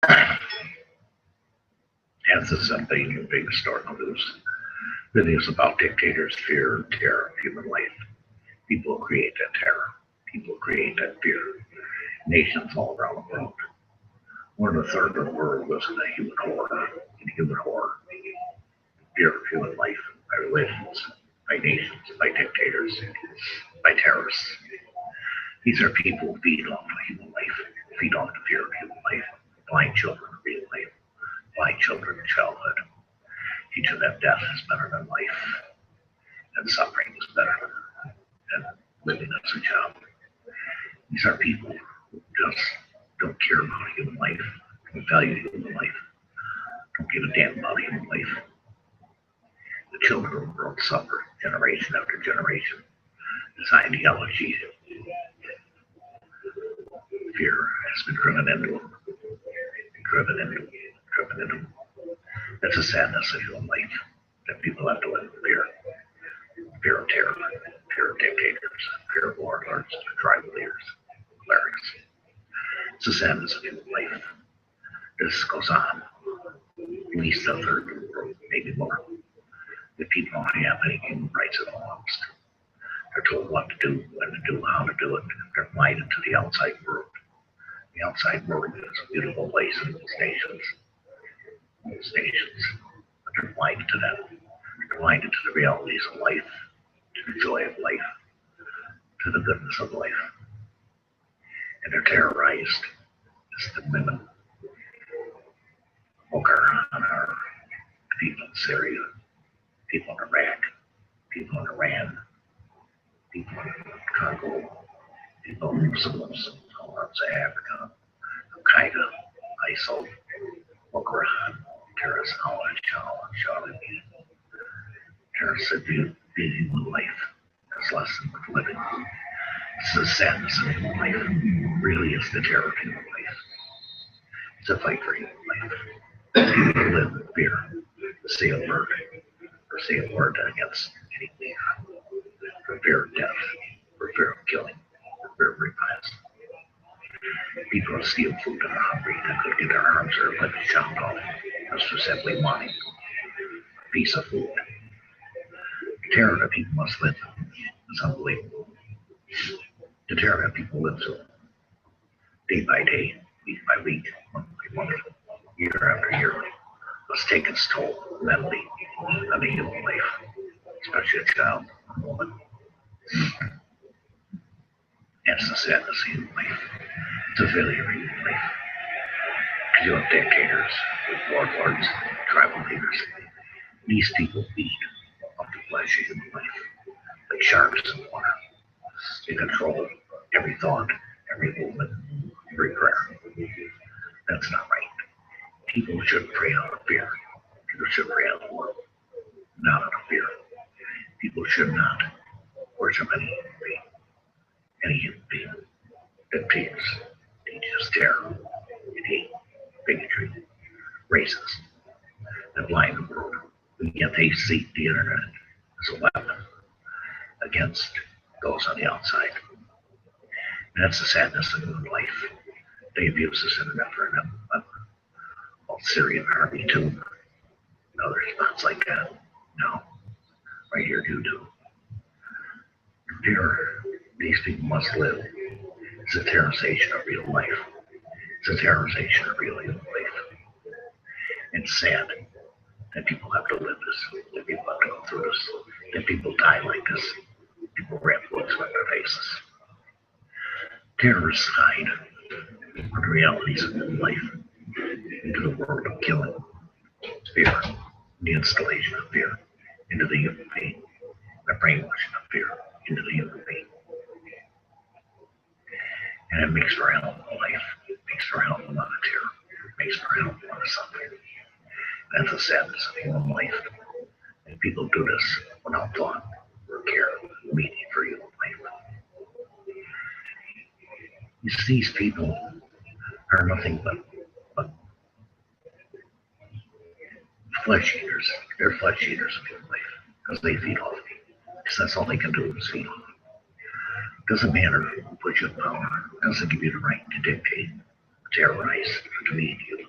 As this is a big historical news. Videos about dictators, fear, terror of human life. People create that terror. People create that fear. Nations all around the world. 1/3 of the world lives in a human horror. In human horror. Fear of human life by religions, by nations, by dictators, by terrorists. These are people who feed off of human life, feed off the fear of human life, blind children of real life, blind children in childhood. Teach them that death is better than life, and suffering is better than living as a child. These are people who just don't care about human life, don't value human life, don't give a damn about human life. The children of the world suffer generation after generation. This ideology, fear has been driven into them. Driven into them. That's a sadness of human life, that people have to live in fear. Fear of terror, fear of dictators, fear of warlords, tribal leaders, clerics. It's a sadness of human life. This goes on at least 1/3 of the world, maybe more. The people don't have any human rights at all. They're told what to do, when to do, how to do it. They're blinded to the outside world. The outside world is a beautiful place in those nations. But they're blinded to that. They're blinded to the realities of life, to the joy of life, to the goodness of life. And they're terrorized as the women on our people in Syria, people in Iraq, people in Iran, people in Congo, people in Muslims, all around Africa, Al-Qaeda, ISIL, Boko Haram, terrorists, Charlie, terrorists that view human life as less than worth living. It's the sadness of human life. Really, it's the terror of human life. It's a fight for human life. People live in fear, say a word, or say a word against any fear. For fear of death, for fear of killing, for fear of reprisal. People who steal food and are hungry, that could get their arms or legs chopped off, just for simply wanting a piece of food. The terror that people must live is unbelievable. The terror that people live through, day by day, week by week, month by month, year after year, must take its toll mentally on the human life, especially a child, a woman. It's the sadness of human life. It's a failure of human life. You have dictators, warlords, tribal leaders. These people feed off the flesh of human life, like sharks in water. They control every thought, every movement, every prayer. That's not right. People should pray out of fear. People should pray out of love, not out of fear. People should not worship any human being that teaches terror, hate, bigotry, racism, and blind the world. And yet they see the internet as a weapon against those on the outside. And that's the sadness of human life. They abuse this internet for an Syrian army too. And other spots like that. No. Right here you do. Fear these people must live. It's a terrorization of real life. It's a terrorization of real human life. It's sad that people have to live this, that people have to go through this, that people die like this, people wrap books on their faces. Terrorists hide the realities of human life into the world of killing, fear, the installation of fear into the human being, the brainwashing of fear into the human being. And it makes for a hell of a life. It makes for a hell of a lot of terror. It makes for a hell of a lot of suffering. That's the sadness of human life. And people do this without thought or care, meaning for human life. These people are nothing but flesh eaters. They're flesh eaters of human life because they feed off me. Because that's all they can do is feed off me. Doesn't matter who puts you in power. Doesn't give you the right to dictate, terrorize, or to lead human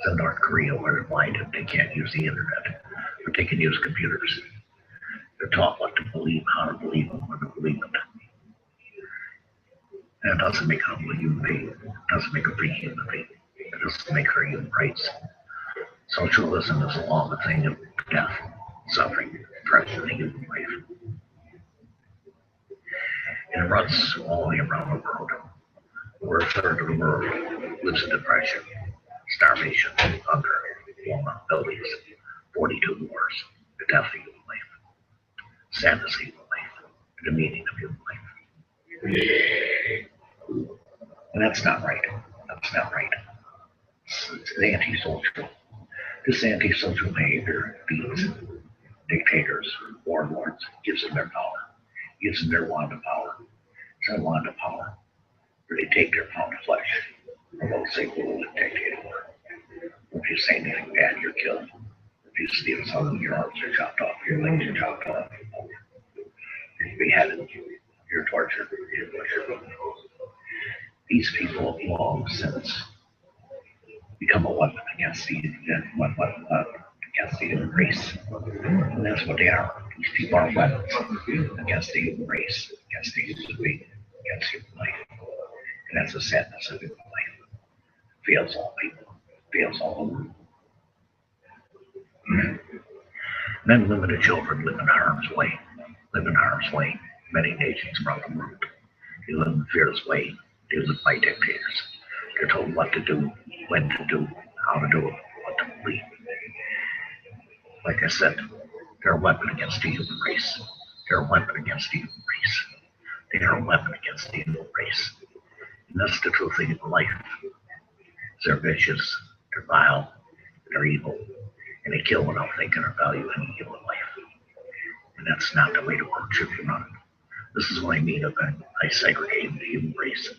in North Korea where they're blinded, they can't use the internet, but they can use computers. They're taught what to believe, how to believe, and when to believe it. And it doesn't make them a human being. It doesn't make a free human being. It doesn't make her human rights. Socialism is a law of the thing of death, suffering, depression, and human life. And it runs all the way around the world, where a third of the world lives in depression, starvation, hunger, vulnerabilities, 42 wars, the death of human life, sadness of human life, the meaning of human life. And that's not right. That's not right. It's anti-social. This anti-social behavior feeds dictators, warlords, gives them their power, gives them their wand of power. It's a wand of power where they take their pound of flesh and they'll say, "We'll dictate war. If you say anything bad, you're killed. If you steal something, your arms are chopped off, your legs are chopped off. You're beheaded, you're tortured, you're butchered." These people have long since become a weapon against the human race. And that's what they are. These people are weapons against the human race, against the human being, against human life. And that's the sadness of human life. It fails all people. It fails all the world. Men, women, and children live in harm's way. Live in harm's way. Many nations around the world. They live in fearless way. They live by dictators. They're told what to do, when to do, how to do it, what to believe. Like I said, they're a weapon against the human race. They're a weapon against the human race. They are a weapon against the human race. And that's the true thing in life. They're vicious, they're vile, they're evil, and they kill without thinking or value any human life. And that's not the way the world should be run. This is what I mean by segregating the human race.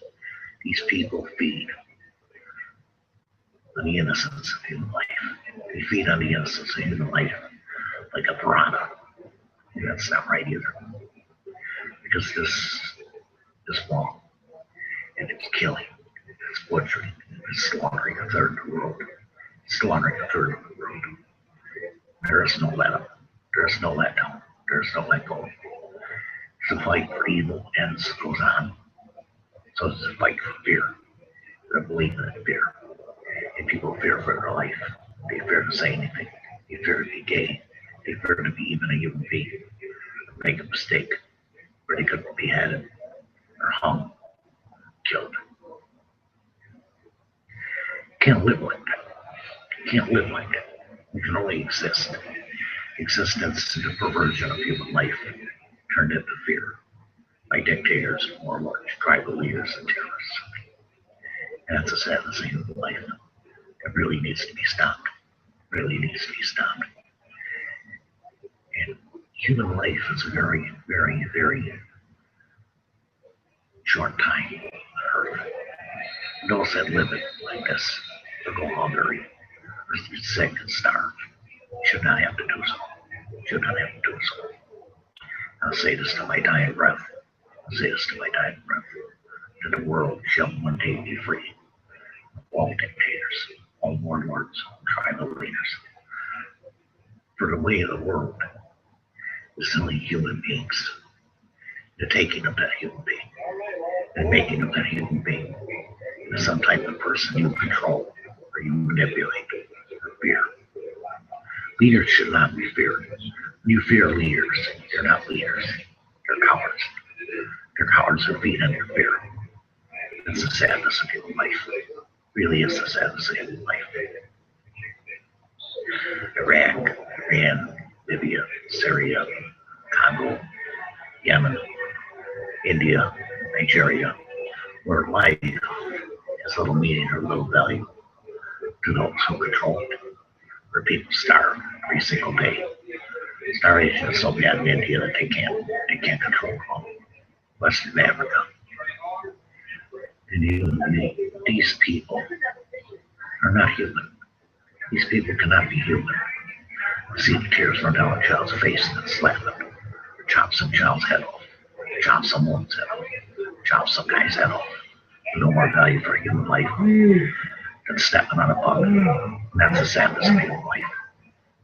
These people feed on the innocence of human life. They feed on the innocence of human life like a piranha. And that's not right either. Because this is wrong. And it's killing. It's butchering. It's slaughtering a third of the world. It's slaughtering a third of the world. There is no let up. There is no let down. There is no let go. The fight for evil ends goes on. So it's a fight for fear. They're believing in fear. And people fear for their life. They fear to say anything. They fear to be gay. They fear to be even a human being. Make a mistake. Or they could be beheaded or hung, killed. You can't live like that. You can't live like that. You can only exist. Existence is a perversion of human life turned into fear by dictators, warlords, tribal leaders, and terrorists. And that's a sadness of human life. It really needs to be stopped. Really needs to be stopped. And human life is a very, very, very short time on Earth. Those that live it like this will go hungry, or sick and starve. Should not have to do so. Should not have to do so. I'll say this to my dying breath. I'll say this to my dying breath. That the world shall one day be free of all dictators, all warlords, tribal leaders. For the way of the world is only human beings. The taking of that human being and making of that human being into some type of person you control or you manipulate or fear. Leaders should not be feared. When you fear leaders, they're not leaders. They're cowards. They're cowards who feed on your fear. It's the sadness of human life. It really is the sadness of human life. Iraq, Iran, Libya, Syria, Congo, Yemen, India, Nigeria, where life has little meaning or little value to those who control it, where people starve every single day. Starvation is so bad in India that they can't control it all. Western Africa. And these people are not human. These people cannot be human. See the tears run down a child's face and slap it. Chop some child's head off. Chop some woman's head off. Chop some guy's head off. No more value for human life. than stepping on a bug. And that's the sadness of human life.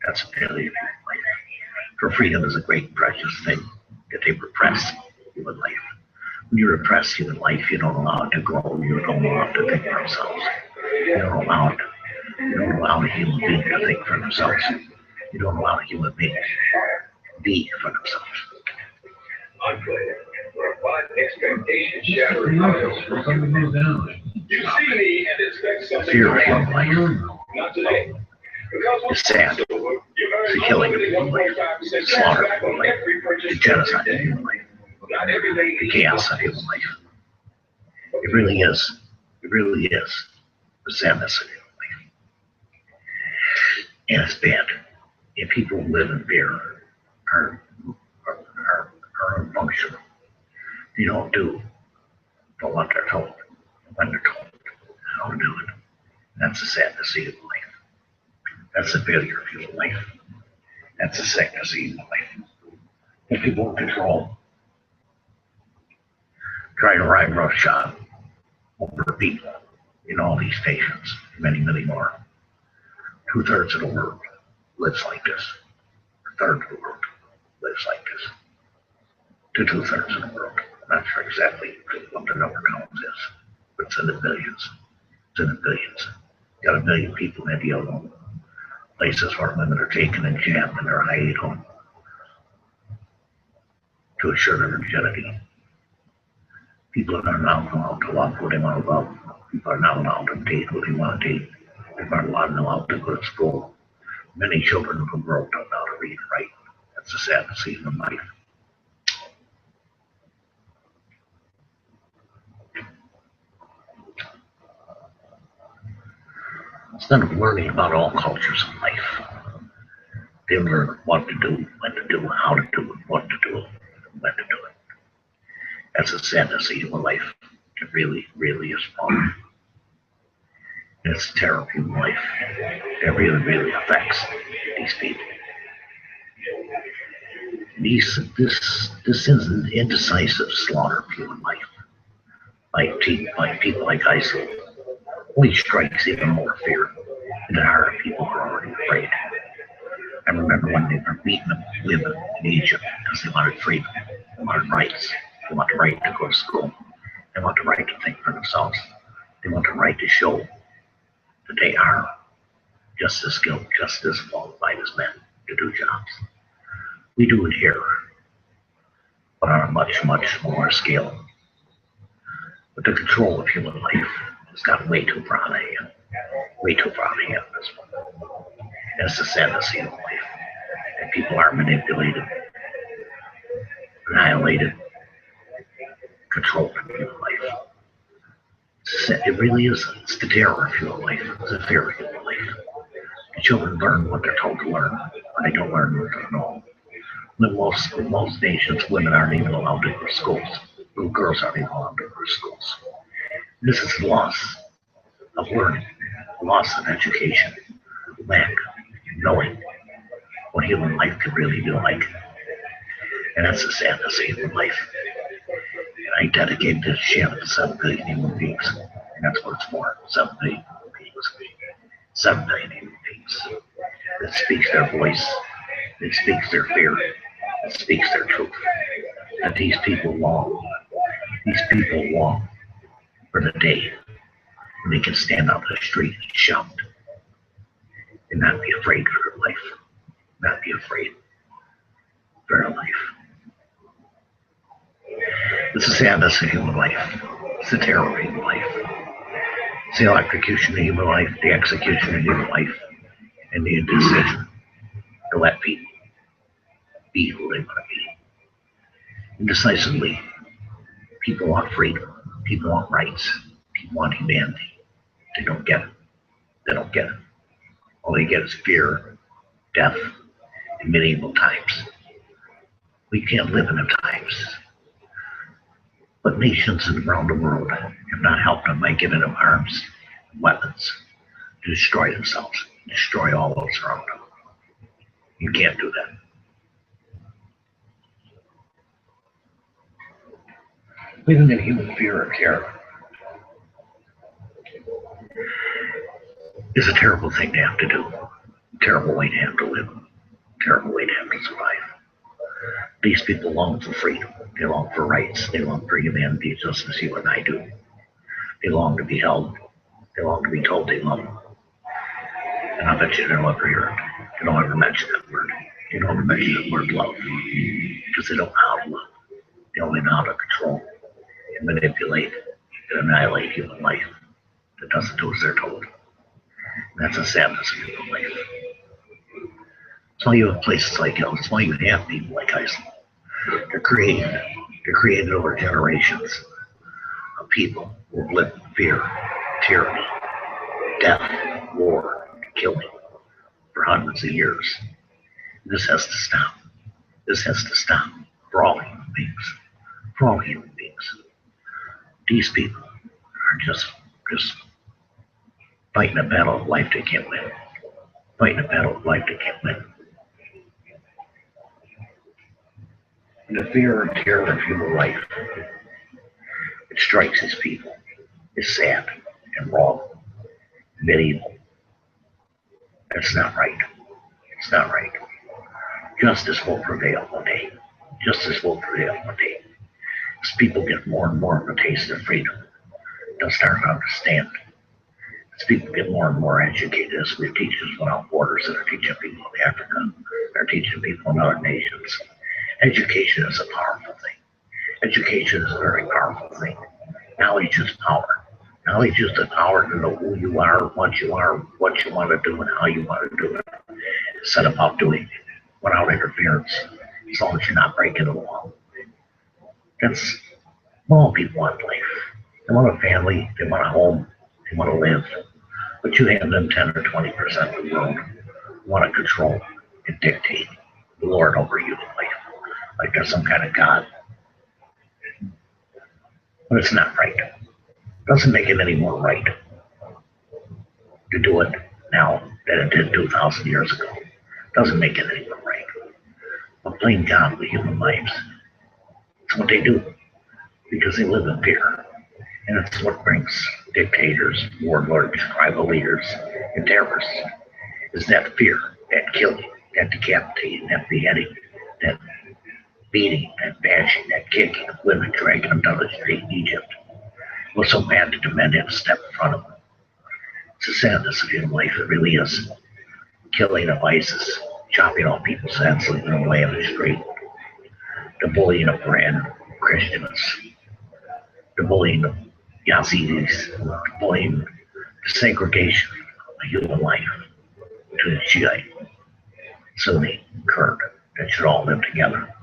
That's a failure of human life. For freedom is a great precious thing that they repress human life. When you repress human life, you don't allow it to grow, you don't allow it to think for themselves. You don't allow a human being to think for themselves. You don't allow a human being to be for themselves. Fear of human life is sad. It's the killing of human life, the slaughter of human life, the genocide of human life, the chaos of human life. It really is. It really is the sadness of human life. And it's bad. If people live in fear are unfunctional. They don't do for what they're told, when they're told how to do it. That's the sadness of human life. That's the failure of human life. That's the sickness of human life. If people in control try to ride roughshod over people in all these nations, many, many more. 2/3 of the world lives like this. 1/3 of the world lives like this. To 2/3 of the world. I'm not sure exactly what the number count is, but it's in the billions. It's in the billions. Got 1 million people in India alone. Places where women are taken in camp and they're hiding home to assure their virginity. People are not allowed to love who they want to love. People are not allowed to date who they want to date. People are not allowed to go to school. Many children who grow up don't know how to read and write. That's the sadness of human life. Instead of learning about all cultures of life, they learn what to do, when to do, how to do it, what to do, when to do it. That's the sadness of human life. It really, really is wrong. It's a terrible human life. It really, really affects these people. This is an indecisive slaughter of human life. Like people like ISIL, only strikes even more fear in the heart of people who are already afraid. I remember when they were beating women in Egypt because they wanted freedom, they wanted rights, they want the right to go to school, they want the right to think for themselves, they want the right to show that they are just as skilled, just as qualified as men to do jobs. We do it here, but on a much, much smaller scale. But the control of human life has gotten way too far out of hand. Way too far out of hand. That's the sadness of human life. And people are manipulated, annihilated, controlled in human life. It really is. It's the terror of human life. It's the fear of human life. The children learn what they're told to learn, but they don't learn what they know. In most nations, women aren't even allowed to go to schools. Little girls aren't even allowed to go to schools. This is loss of learning, loss of education, lack of knowing what human life can really be like. And that's the sadness of human life. And I dedicate this channel to 7 billion human beings. And that's what it's for, 7 billion human beings. 7 billion human beings. That speaks their voice, that speaks their fear, that speaks their truth. That these people long for the day when they can stand out in the street and shout and not be afraid for their life, not be afraid for their life. It's the sadness of human life. It's the terror of human life. It's the electrocution of human life, the execution of human life, and the indecision to let people be who they want to be. Indecisively, people want freedom, people want rights, people want humanity. They don't get it. They don't get it. All they get is fear, death, and medieval times. We can't live in the times. But nations around the world have not helped them by giving them arms and weapons to destroy themselves, destroy all those around them. You can't do that. Living in human fear or terror is a terrible thing to have to do. Terrible way to have to live. Terrible way to have to survive. These people long for freedom. They long for rights. They long for humanity just as you and I do. They long to be held. They long to be told they love them. And I bet you they'll ever hear it. They don't ever mention that word. They don't ever mention the word love. Because they don't know how to love. They only know how to control and manipulate and annihilate human life that doesn't do as they're told. And that's the sadness of human life. That's why you have places like hell. That's why you have people like Iceland. They're created over generations of people who have lived in fear, tyranny, death, war, killing for hundreds of years. This has to stop. This has to stop for all human beings. For all human beings. These people are just fighting a battle of life they can't win. Fighting a battle of life they can't win. And the fear and terror of human life, it strikes his people, is sad and wrong, medieval. That's not right. It's not right. Justice will prevail one day. Justice will prevail one day. As people get more and more of a taste of freedom, they'll start to understand. As people get more and more educated, as we have teachers without borders that are teaching people in Africa, they're teaching people in other nations. Education is a powerful thing. Education is a very powerful thing. Knowledge is power. Knowledge is the power to know who you are, what you want to do, and how you want to do it. Instead about doing it without interference, as long as you're not breaking the law. That's what all people want in life. They want a family, they want a home, they want to live. But you hand them 10 or 20% of the world who want to control and dictate, lord over human life. Like there's some kind of God. But it's not right. It doesn't make it any more right to do it now than it did 2,000 years ago. It doesn't make it any more right. But playing God with human lives, it's what they do. Because they live in fear. And it's what brings dictators, warlords, tribal leaders, and terrorists. Is that fear, that killing, that decapitating, that beheading, that beating, that bashing, that kicking of women, dragging them down the street in Egypt. It was so bad that the men had to step in front of them. It's a sadness of human life, it really is. Killing of ISIS, chopping off people's heads, leaving them away on the street. The bullying of random Christians. The bullying of Yazidis. The bullying, the segregation of human life between Shiite, Sunni, Kurd, that should all live together.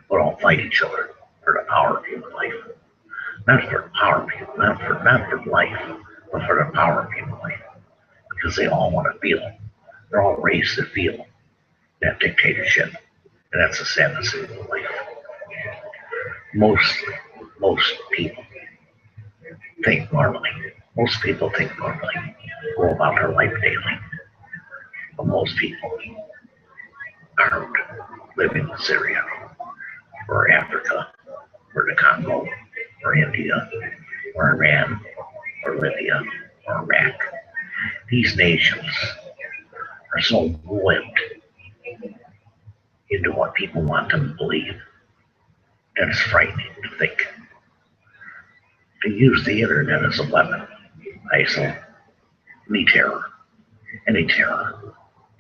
But all fight each other for the power of human life. Not for the power of human life, not for life, but for the power of human life. Because they all want to feel it. They're all raised to feel that dictatorship. And that's the sadness of human life. Most people think normally. Most people think normally. Go about their life daily. But most people aren't living in Syria or Africa or the Congo or India or Iran or Libya or Iraq. These nations are so linked into what people want them to believe that it's frightening to think. They use the internet as a weapon. ISIL, any terror,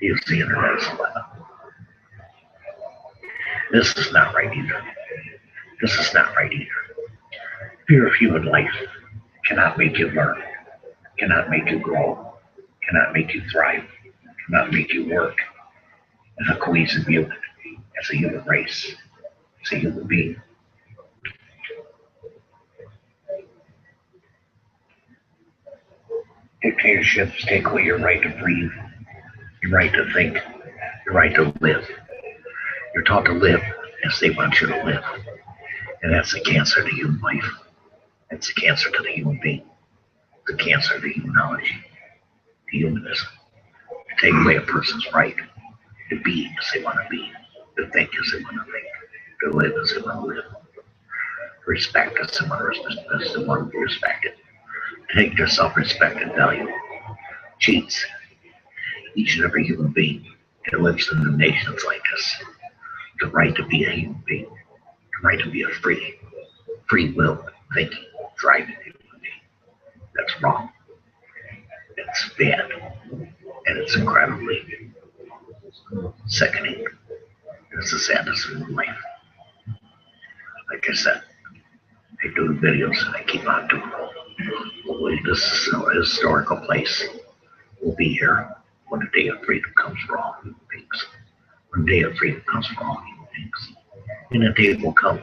use the internet as a weapon. This is not right either. This is not right either. Fear of human life cannot make you learn, cannot make you grow, cannot make you thrive, cannot make you work as a cohesive unit, as a human race, as a human being. Dictatorships take away your right to breathe, your right to think, your right to live. You're taught to live as they want you to live. And that's a cancer to human life. It's a cancer to the human being. It's a cancer to humanology, to humanism. To take away a person's right to be as they want to be, to think as they want to think, to live as they want to live, to respect as they want to be respected, to take their self-respect and value cheats each and every human being that lives in the nations like us the right to be a human being, the right to be a free will, thinking, driving human being. That's wrong. It's bad. And it's incredibly sickening. It's the sadness of life. Like I said, I do the videos and I keep on doing them. This is a historical place. We'll be here when the day of freedom comes for all human beings. When the day of freedom comes for all human beings. And the day will come.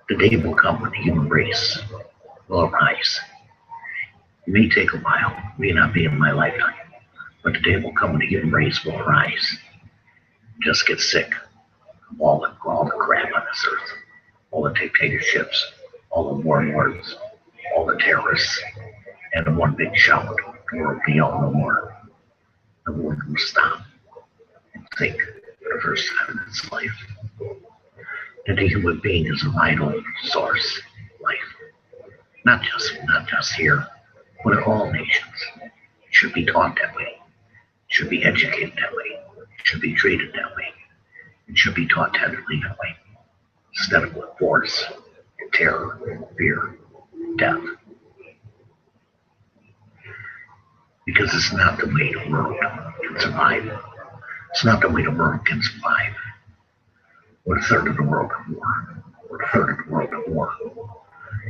The day will come when the human race will arise. It may take a while, it may not be in my lifetime, but the day will come when the human race will arise. Just get sick of all the crap on this earth, all the dictatorships, all the warlords, all the terrorists, and in one big shout, the world will be all no more. The world will stop and think for the first time in its life that the human being is a vital source of life. Not just here, but in all nations. It should be taught that way. It should be educated that way. It should be treated that way. It should be taught tenderly that way. Instead of with force, and terror, fear, death. Because it's not the way the world can survive. It's not the way the world can survive. We're a third of the world at war. We're a third of the world at war.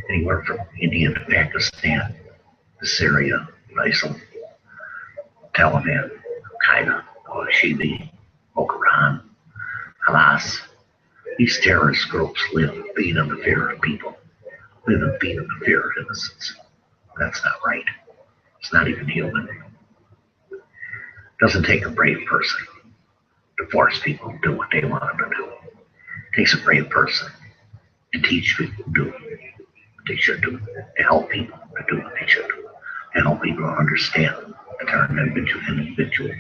Anywhere from India to Pakistan, to Syria, ISIL, Taliban, Al-Qaeda, Al-Shibi, Boko Haram, Hamas. These terrorist groups live feed on the fear of people, live and feed on the fear of innocence. That's not right. It's not even human. It doesn't take a brave person to force people to do what they want them to do. It takes a brave person to teach people to do what they should do, to help people to do what they should do, to help people to understand that they're an individual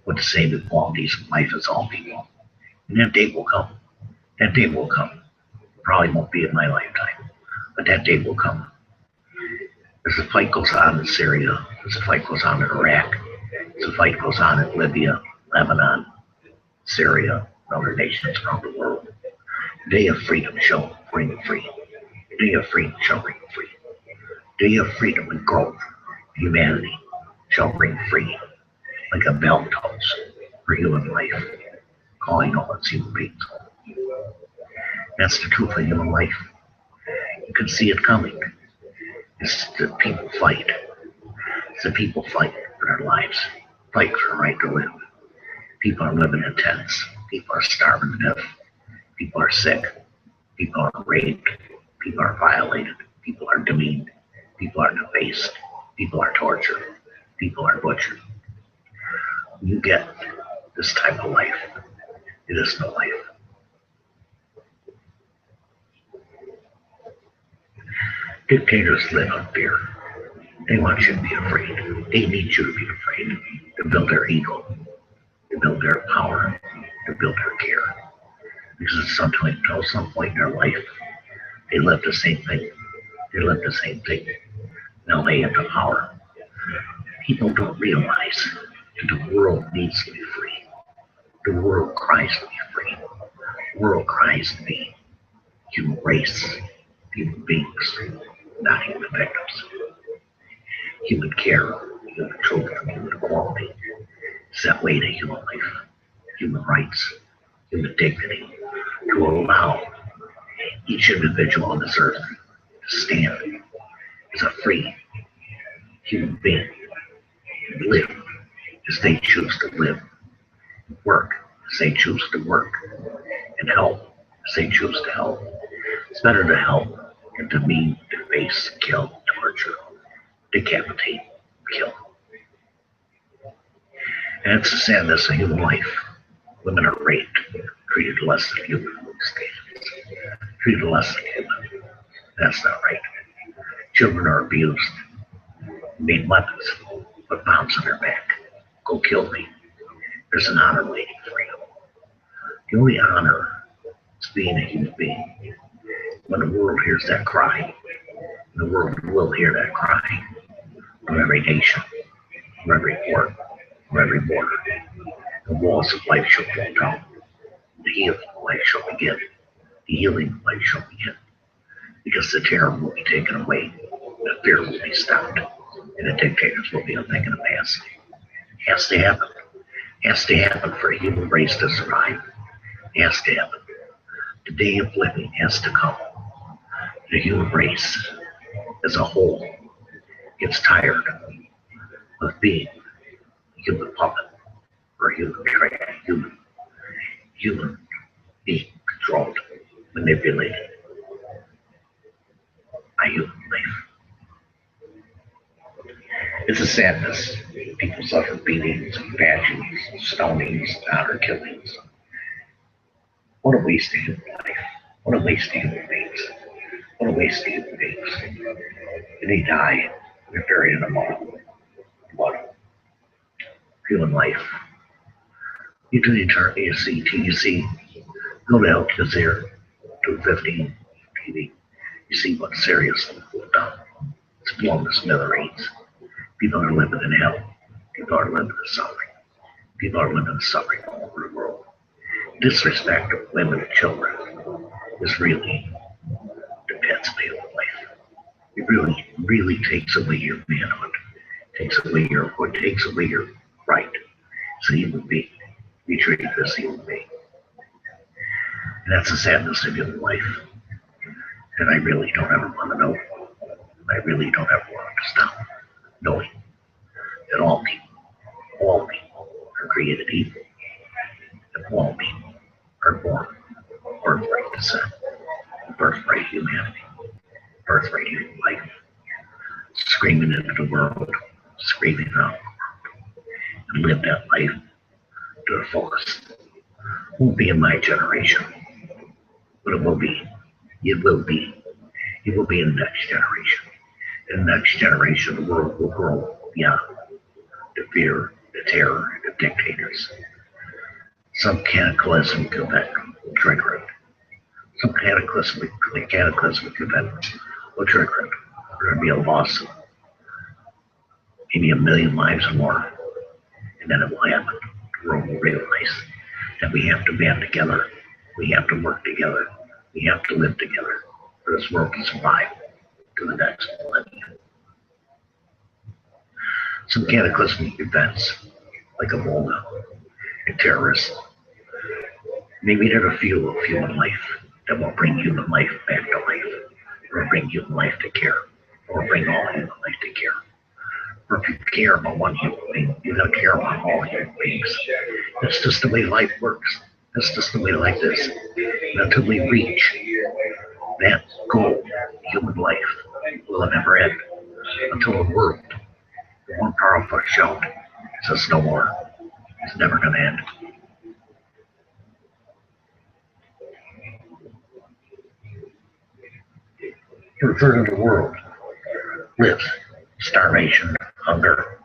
with the same qualities of life as all people. And that day will come. That day will come. Probably won't be in my lifetime, but that day will come. As the fight goes on in Syria, as the fight goes on in Iraq, as the fight goes on in Libya, Lebanon, Syria, and other nations around the world, the day of freedom shall bring free. The day of freedom shall bring free. The day of freedom and growth, humanity shall bring free, like a bell tolls for human life, calling all its human beings home. That's the truth of human life. You can see it coming. It's the people fight. It's the people fight for their lives, fight for the right to live. People are living in tents. People are starving to death. People are sick. People are raped. People are violated. People are demeaned. People are defaced. People are tortured. People are butchered. When you get this type of life, it is no life. Dictators live on fear. They want you to be afraid. They need you to be afraid to build their ego, to build their power, to build their care. Because at some point in their life, they live the same thing. They live the same thing. Now they have the power. People don't realize that the world needs to be free. The world cries to be free. The world cries to be human race, human beings, not human victims. Human care, human truth, human equality is that way to human life, human rights, human dignity, to allow each individual on this earth to stand as a free human being, live as they choose to live, work as they choose to work, and help as they choose to help. It's better to help than to demean, deface, kill, torture, decapitate, kill. And it's the sadness of human life. Women are raped, treated less than human, treated less than human. That's not right. Children are abused, made weapons, put bombs on their back. Go kill me. There's an honor waiting for you. The only honor is being a human being. When the world hears that cry, the world will hear that cry from every nation, from every port, from every border. The walls of life shall fall down. The healing of life shall begin. The healing of life shall begin. Because the terror will be taken away. The fear will be stopped. And the dictators will be a thing of the past. It has to happen. It has to happen for a human race to survive. It has to happen. The day of living has to come. The human race as a whole gets tired of being a human puppet or a human human being controlled, manipulated by human life. It's a sadness. People suffer beatings, bashings, stonings, honor killings. What a waste of human life. What a waste of human beings. What a waste of human beings. And they die. They're buried in the mud. Human life. You do eternity, you see, go to Al Jazeera, 215 TV. You see what Syria's done. It's blown to smithereens. People are living in hell. People are living in suffering. People are living in suffering all over the world. Disrespect of women and children is really the pet of life. It really takes away your manhood. Takes away your right as a human being. Be treated as a human being. And that's the sadness of human life. And I really don't ever want to know. I really don't ever want to stop knowing that all people are created equal. That all people are born birthright descent, birthright humanity, birthright human life, screaming into the world, screaming out, and live that life to the fullest. It won't be in my generation, but it will be in the next generation. In the next generation, the world will grow beyond the fear, the terror, the dictators. Some cataclysmic event will trigger it. Some cataclysmic event will trigger it. There'll be a loss of maybe 1 million lives or more, and then it will happen. The world will realize that we have to band together, we have to work together, we have to live together for this world to survive to the next millennium. Some cataclysmic events, like Ebola and terrorists, maybe they're the fuel of human life that will bring human life back to life, or bring human life to care, or bring all human life to care. Or if you care about one human being, you don't care about all human beings. That's just the way life works. That's just the way life is. And until we reach that goal, human life will never end. Until the world, the one powerful shout, says no more. It's never going to end. A third of the world lives starvation, hunger,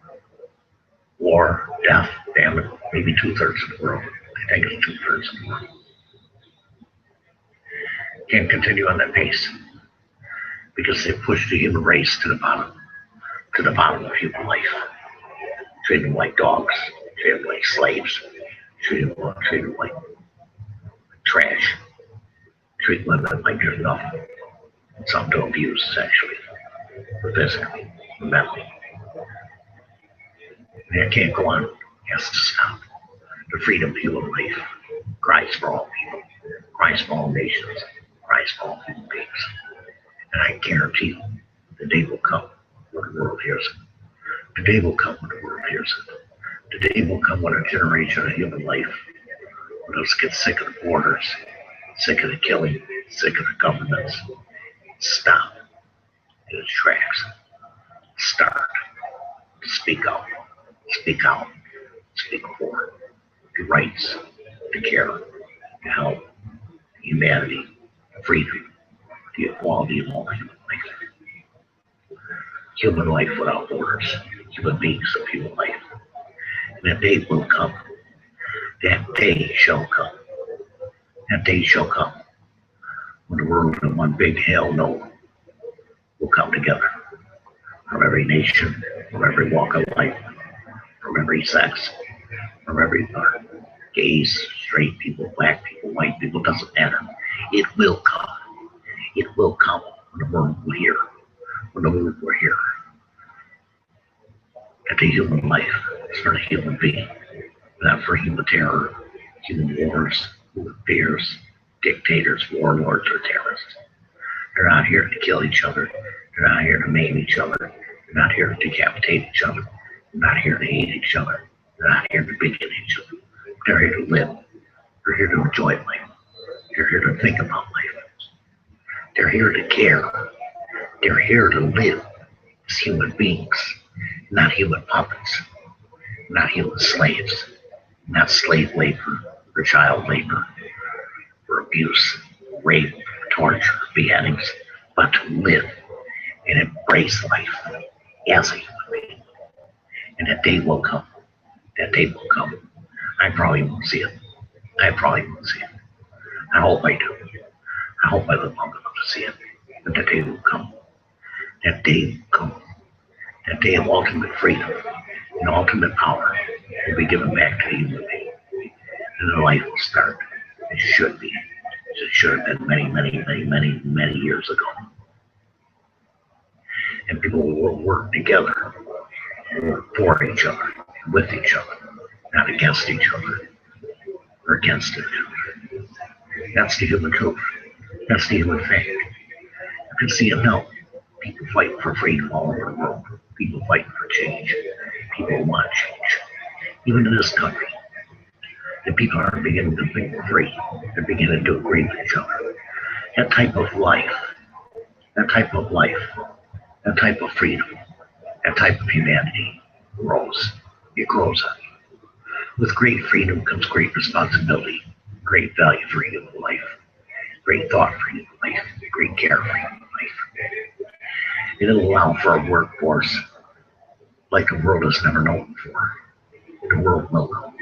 war, death, famine. Maybe 2/3 of the world. I think it's 2/3 of the world. Can't continue on that pace because they pushed the human race to the bottom of human life. Treat them like dogs, treat them like slaves, treat them like trash, treat women like there's nothing. Some to abuse sexually, or physically, or mentally. And that can't go on. It has to stop. The freedom of human life cries for all people, cries for all nations, cries for all human beings. And I guarantee you, the day will come when the world hears it. The day will come when the world hears it. The day will come when a generation of human life, when us get sick of the borders, sick of the killing, sick of the governments, stop in its tracks. Start to speak out, speak for the rights, the care, the help, humanity, freedom, the equality of all human life. Human life without borders, human beings of human life. And that day will come. That day shall come. That day shall come when the world in one big hell no will come together from every nation, from every walk of life, from every sex, from every part. Gays, straight people, black people, white people, doesn't matter. It will come. It will come when the world will hear. When the world will hear. At the human life, it's for the human being, not for human terror, human wars, human fears, dictators, warlords, or terrorists. They're not here to kill each other. They're not here to maim each other. They're not here to decapitate each other. They're not here to hate each other. They're not here to begin each other. They're here to live. They're here to enjoy life. They're here to think about life. They're here to care. They're here to live as human beings, not human puppets, not human slaves, not slave labor or child labor or abuse, rape, torture, beheadings, but to live and embrace life as a human being. And that day will come. That day will come. I probably won't see it. I probably won't see it. I hope I do. I hope I live long enough to see it. But that day will come. That day will come. That day of ultimate freedom and ultimate power will be given back to the human being. And the life will start. It should be. It should have been many years ago. And people will work together, work for each other, with each other, not against each other, or against each other. That's the human truth. That's the human fact. You can see it now. People fight for freedom all over the world. People fight for change. People want change. Even in this country. And people are beginning to think free. They're beginning to agree with each other. That type of life, that type of freedom, that type of humanity grows. It grows on you. With great freedom comes great responsibility, great value for human life, great thought for human life, great care for human life. It'll allow for a workforce like the world has never known before. The world will know.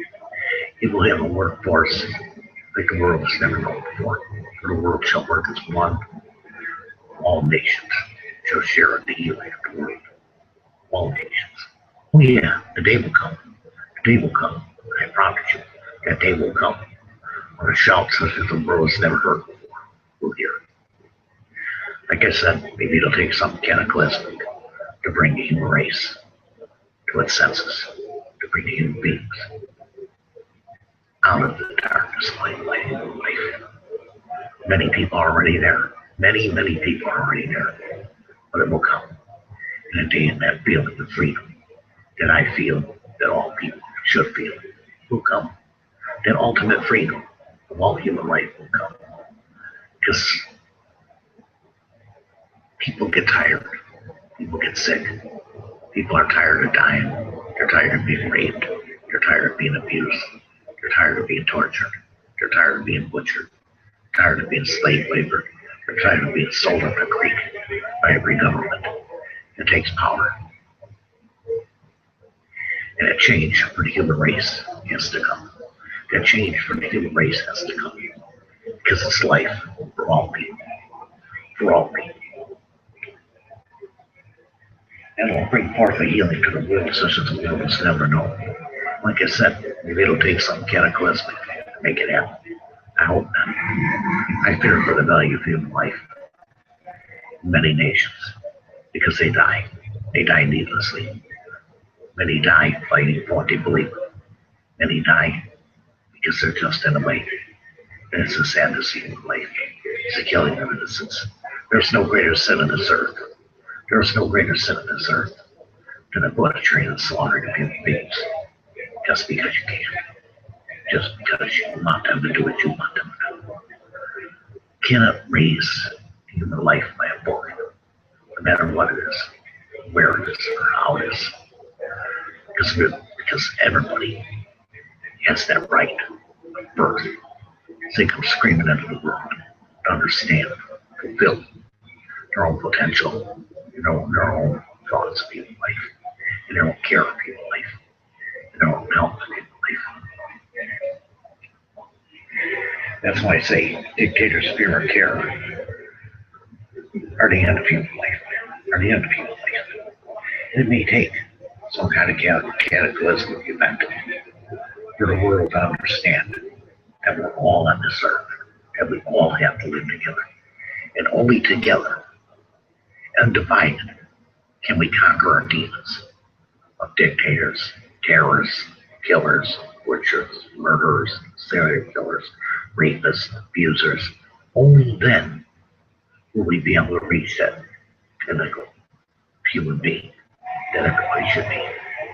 It will have a workforce like the world has never known before. For the world shall work as one. All nations shall share in the healing of the world. All nations. Oh yeah, the day will come. The day will come. I promise you, that day will come. When a shout such as the world has never heard before, we'll hear it. Like I said, maybe it'll take something cataclysmic to bring the human race to its senses, to bring the human beings out of the darkness of life. Many people are already there. Many people are already there. But it will come in a day in that feeling of freedom that I feel that all people should feel will come. That ultimate freedom of all human life will come. Because people get tired. People get sick. People are tired of dying. They're tired of being raped. They're tired of being abused. They're tired of being tortured. They're tired of being butchered. They're tired of being slave labor. They're tired of being sold up the creek by every government. It takes power. And a change for the human race has to come. That change for the human race has to come. Because it's life for all people. For all people. And it'll bring forth a healing to the world such as the world has never known. Like I said, maybe it'll take something cataclysmic to make it happen. I hope not. I fear for the value of human life in many nations because they die. They die needlessly. Many die fighting for what they believe in. Many die because they're just in a way. And it's the sadness of human life. It's the killing of innocence. There's no greater sin on this earth. There's no greater sin on this earth than the butchery and slaughtering of human beings just because you can. Just because you want them to do what you want them to do. You cannot raise human life by abortion, no matter what it is, where it is, or how it is. Because everybody has that right of birth. They come screaming into the world to understand, fulfill their own potential, their own thoughts of human life, and their own care of human life, and their own health of human life. That's why I say dictators, fear, and care are the end of human life. Are the end of human life. It may take some kind of cataclysmic event for the world to understand that we're all on this earth, that we all have to live together. And only together, undivided, can we conquer our demons of dictators, terrorists, killers, butchers, murderers, serial killers, rapists, abusers. Only then will we be able to reach that pinnacle human being that everybody should be,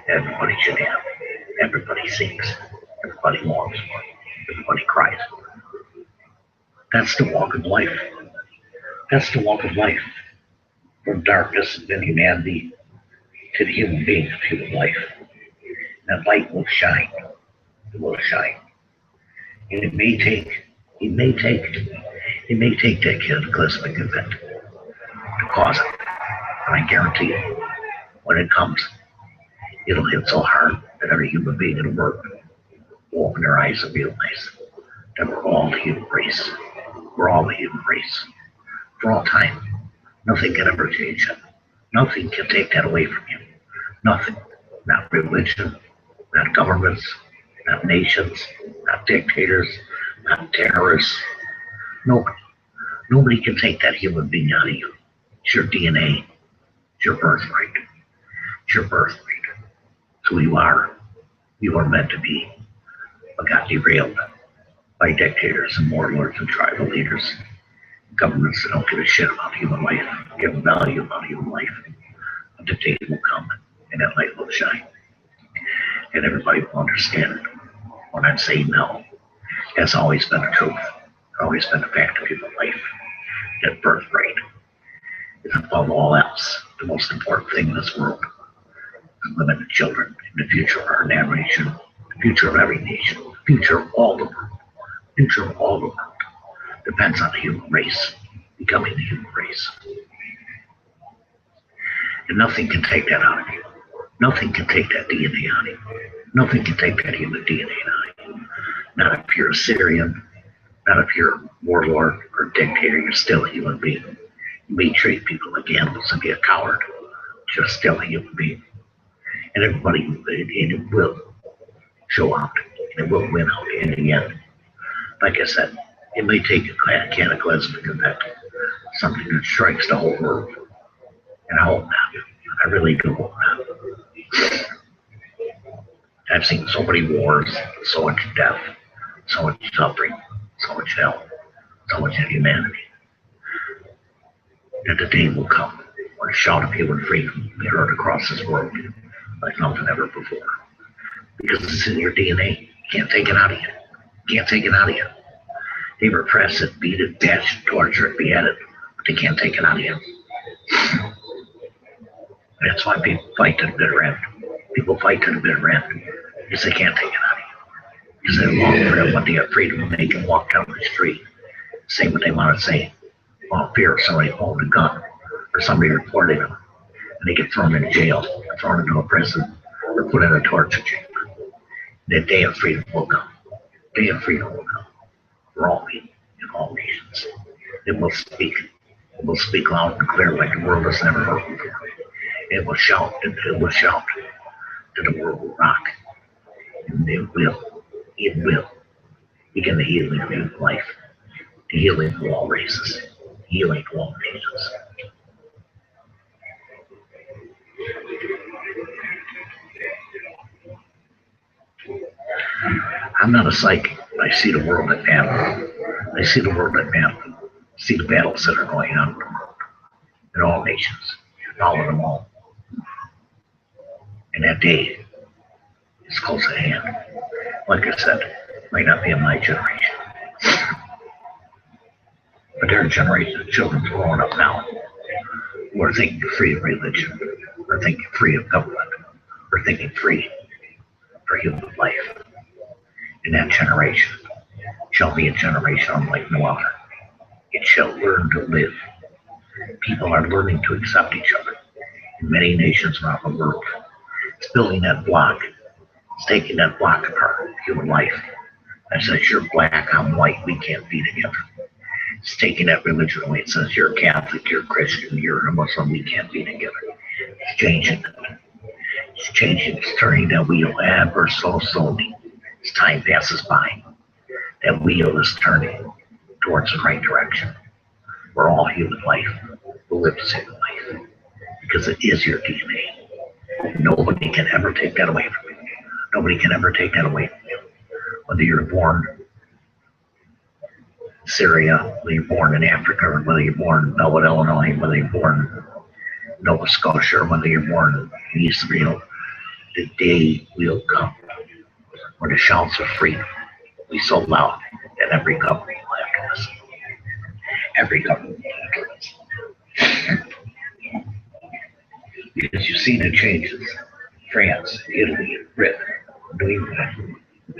everybody should have, everybody seeks, everybody longs for, everybody cries for. That's the walk of life. That's the walk of life. From darkness and inhumanity to the human being of human life. That light will shine. It will shine. And it may take that cataclysmic event to cause it. But I guarantee you, when it comes, it'll hit so hard that every human being in the world will open their eyes and realize that we're all the human race. We're all the human race. For all time. Nothing can ever change it. Nothing can take that away from you. Nothing. Not religion, not governments, not nations, not dictators, not terrorists. Nobody. Nobody can take that human being out of you. It's your DNA. It's your birthright. It's your birthright. It's who you are. You are meant to be. But got derailed by dictators and warlords and tribal leaders. Governments that don't give a shit about human life, give value about human life. But the day will come and that light will shine. And everybody will understand it. When I'm saying no, has always been the truth. Always been a fact of human life. That birthright is above all else the most important thing in this world. Women and children, the future of our nation, the future of every nation, the future of all the world, the future of all the world depends on the human race, becoming the human race. And nothing can take that out of you. Nothing can take that DNA out of you. Nothing can take that human DNA out of you. Not if you're a Syrian, not if you're a warlord or a dictator, you're still a human being. You may treat people like animals and be a coward, but you're still a human being. And everybody, and it will show out, and it will win out in the end. Like I said, it may take a cataclysmic event, something that strikes the whole world. And I hope not. I really do hope not. I've seen so many wars, so much death, so much suffering, so much hell, so much inhumanity. That the day will come when a shout of human freedom will be heard across this world like nothing ever before. Because it's in your DNA. You can't take it out of you. You can't take it out of you. They repress it, beat it, dash it, torture it, behead it, but they can't take it out of you. That's why people fight to the bitter end. People fight to the bitter end because they can't take it out of you. Because they long for it when they have freedom and they can walk down the street, say what they want to say, while fear of somebody holding a gun or somebody reporting them, and they get thrown in jail, or thrown into a prison, or put in a torture chamber. The day of freedom will come. The day of freedom will come. For all people in all nations. It will speak. It will speak loud and clear like the world has never heard before. It will shout, and it will shout that the world will rock. And it will begin the healing of human life, the healing of all races, the healing of all nations. I'm not a psychic. I see the world at battle. I see the world at battle. I see the battles that are going on in the world, in all nations, follow them all. And that day is close at hand. Like I said, it might not be in my generation. But there are generations of children growing up now who are thinking free of religion, or thinking free of government, or thinking free for human life. And that generation shall be a generation unlike no other. It shall learn to live. People are learning to accept each other in many nations around the world. It's building that block. It's taking that block apart of human life. That says you're black, I'm white, we can't be together. It's taking that religion away. It says you're Catholic, you're Christian, you're a Muslim, we can't be together. It's changing it. It's It's changing, it's turning that wheel ever so slowly. As time passes by, that wheel is turning towards the right direction. We're all human life. We live human life because it is your DNA. Nobody can ever take that away from you. Nobody can ever take that away from you. Whether you're born in Syria, whether you're born in Africa, or whether you're born in Bellwood, Illinois, whether you're born in Nova Scotia, or whether you're born in Israel, the day will come when the shouts of freedom will be so loud that every government will have to listen. Every government will have to listen. Because you've seen the changes. France, Italy, Britain, New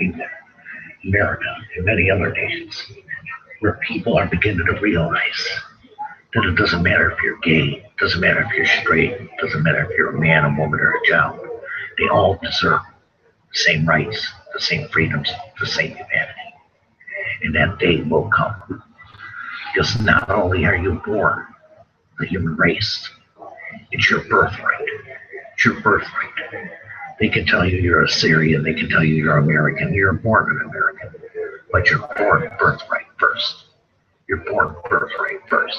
England, America, and many other nations, where people are beginning to realize that it doesn't matter if you're gay, it doesn't matter if you're straight, it doesn't matter if you're a man, a woman, or a child. They all deserve the same rights, the same freedoms, the same humanity. And that day will come. Because not only are you born the human race, it's your birthright. It's your birthright. They can tell you you're a Syrian, they can tell you you're American, you're born an American, but you're born birthright first. You're born birthright first.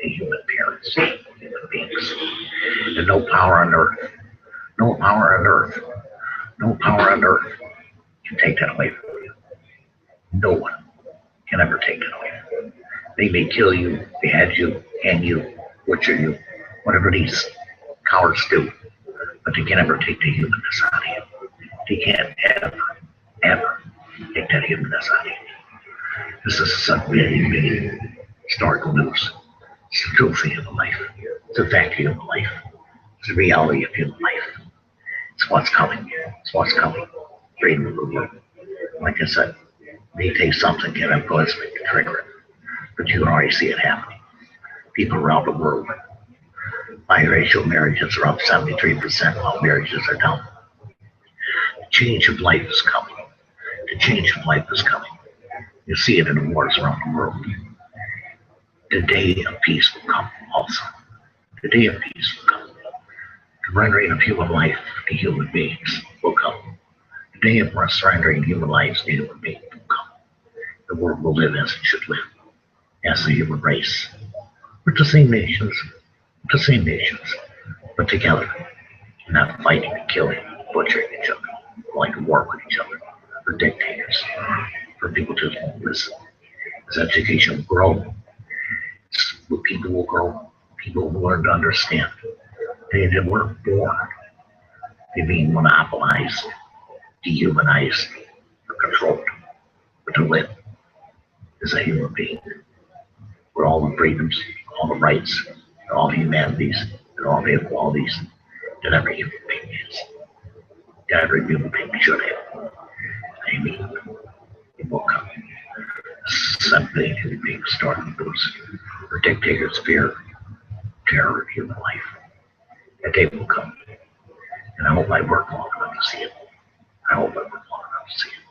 The human parents, human beings. And no power on earth, no power on earth, no power on earth can take that away from you. No one can ever take that away from you. They may kill you, behead you, hang you, butcher you, whatever these cowards do, but they can't ever take the humanness out of you. They can't ever take that humanness out of you. This is some really, really historical news. It's the truth of human life. It's a fact of human life. It's the reality of human life. It's what's coming. It's what's coming. Freedom of the world. Like I said, it may take something to get up to trigger it, but you can already see it happening. People around the world, biracial marriages are up 73%, while marriages are down. The change of life is coming. The change of life is coming. You see it in the wars around the world. The day of peace will come also. The day of peace will come. The rendering of human life to human beings will come. The day of surrendering human lives to human beings will come. The world will live as it should live, as the human race. We're the same nations, but together, not fighting and killing, butchering each other, like war with each other, for dictators, for people to listen. As education will grow, people will grow, people will learn to understand. They weren't born to be monopolized, dehumanized, or controlled, but to live as a human being. With all the freedoms, all the rights, and all the humanities, and all the equalities that every human being has. That every human being should have. I mean, it will come. Something human beings start to lose. The dictators fear, terror of human life. That day will come. And I hope I work long enough to see it. I hope I work long enough to see it.